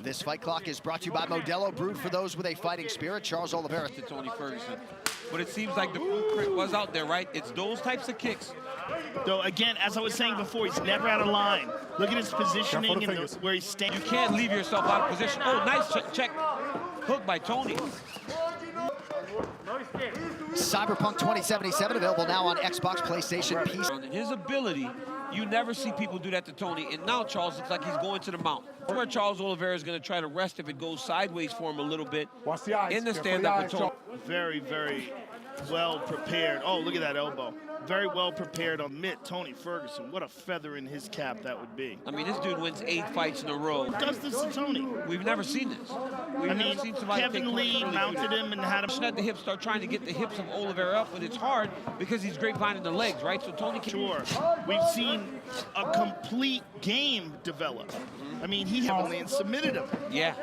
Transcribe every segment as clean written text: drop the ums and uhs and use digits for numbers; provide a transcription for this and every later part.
This fight clock is brought to you by Modelo, brewed for those with a fighting spirit. Charles Oливейра to Tony Ferguson. But it seems like the blueprint was out there, right? It's those types of kicks. Though, again, as I was saying before, he's never out of line. Look at his positioning and where he's standing. You can't leave yourself out of position. Oh, nice check. Hook by Tony. Cyberpunk 2077 available now on Xbox, PlayStation, PC. His ability, you never see people do that to Tony. And now Charles looks like he's going to the mount. That's where Charles Oливeyra is going to try to rest if it goes sideways for him a little bit. Watch the eyes. In the stand-up with Tony. Very, very well prepared. Oh, look at that elbow. Very well prepared on mitt. Tony Ferguson, what a feather in his cap that would be. I mean, this dude wins 8 fights in a row. Who does this to Tony? We've never seen this. We've never seen somebody Kevin Lee mounted him and had him at the hips, start trying to get the hips of Oливeyra up, but it's hard because he's grapevine in the legs, right? So Tony can... Sure. We've seen a complete game develop. I mean, he only submitted him. Yeah.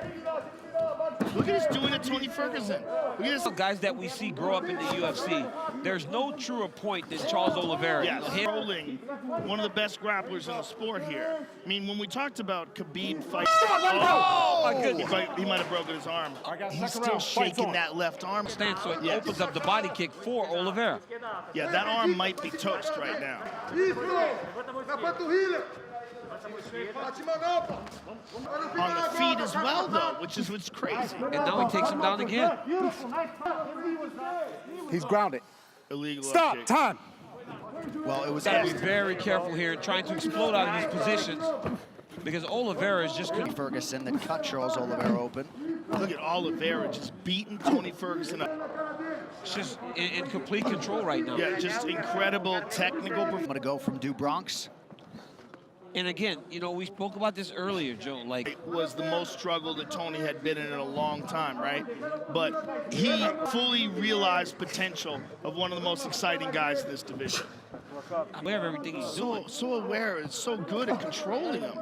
Look at us doing it to Tony Ferguson. Look at this. Guys that we see grow up in the UFC, there's no truer point than Charles Oливeyra. Yes, rolling, one of the best grapplers in the sport here. I mean, when we talked about Khabib fight, my goodness. He might have broken his arm. He's still shaking that left arm. So it opens up the body kick for Oливeyra. Yeah, that arm might be toast right now. On the feet as well, though, which is what's crazy. And now he takes him down again. He's grounded. Illegal. Stop. Time. Well, it was... Got to be very careful here, trying to explode out of these positions, because Oливeyra is just... Ferguson that cut Charles Oливeyra open. Look at Oливeyra just beating Tony Ferguson up. It's just in complete control right now. Yeah, just incredible technical performance. I'm going to go from Du Bronx. And again, you know, we spoke about this earlier, Joe. Like, it was the most struggle that Tony had been in a long time, right? But he fully realized potential of one of the most exciting guys in this division. Aware of everything he's doing. So aware and so good at controlling him.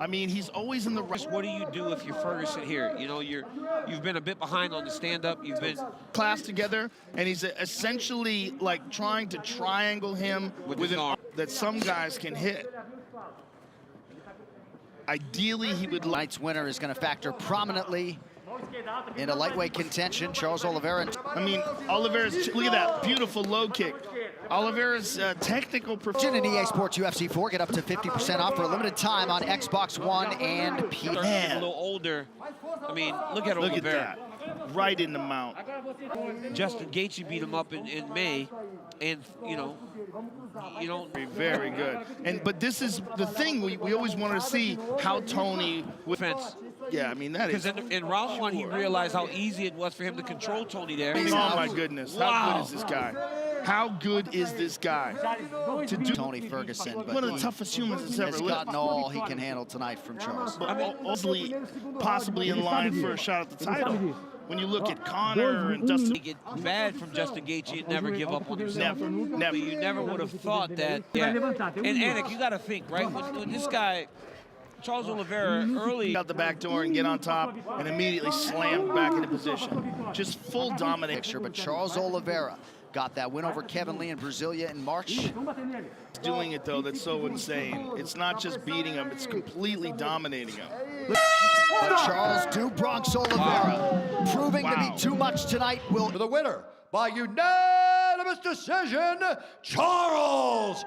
I mean, he's always in the right. What do you do if you're Ferguson here? You know, you've been a bit behind on the stand-up. You've been class together, and he's essentially like trying to triangle him with an arm that some guys can hit. Ideally, he would. Tonight's winner is going to factor prominently into lightweight contention. Charles Oливeyra. I mean, Oливeyra's, look at that beautiful low kick. Oливeyra's technical perfection in EA Sports UFC 4. Get up to 50% off for a limited time on Xbox One and PC. A little older. I mean, look at Oливeyra. Look at that. Right in the mount. Justin Gaethje beat him up in May, and you know. Very good. But this is the thing we always wanted to see how Tony would fence. Yeah, I mean that is. Because in round 1 he realized how easy it was for him to control Tony there. Oh my goodness! Wow. How good is this guy? How good is this guy? To do Tony Ferguson, but one of the toughest humans that's ever lived. Has gotten all he can handle tonight from Charles. But I mean, possibly in line for a shot at the title. When you look at Conor and Dustin, get bad from Justin Gaethje and never give up on yourself. Never. You never would have thought that. Yeah. And Anik, you got to think, right? When this guy, Charles Oливeyra, early out the back door and get on top and immediately slam back into position. Just full domination. But Charles Oливeyra got that win over Kevin Lee in Brasilia in March. Doing it though, that's so insane. It's not just beating him, it's completely dominating him. But Charles Du Bronx Oливeyra proving to be too much tonight will... For the winner by unanimous decision, Charles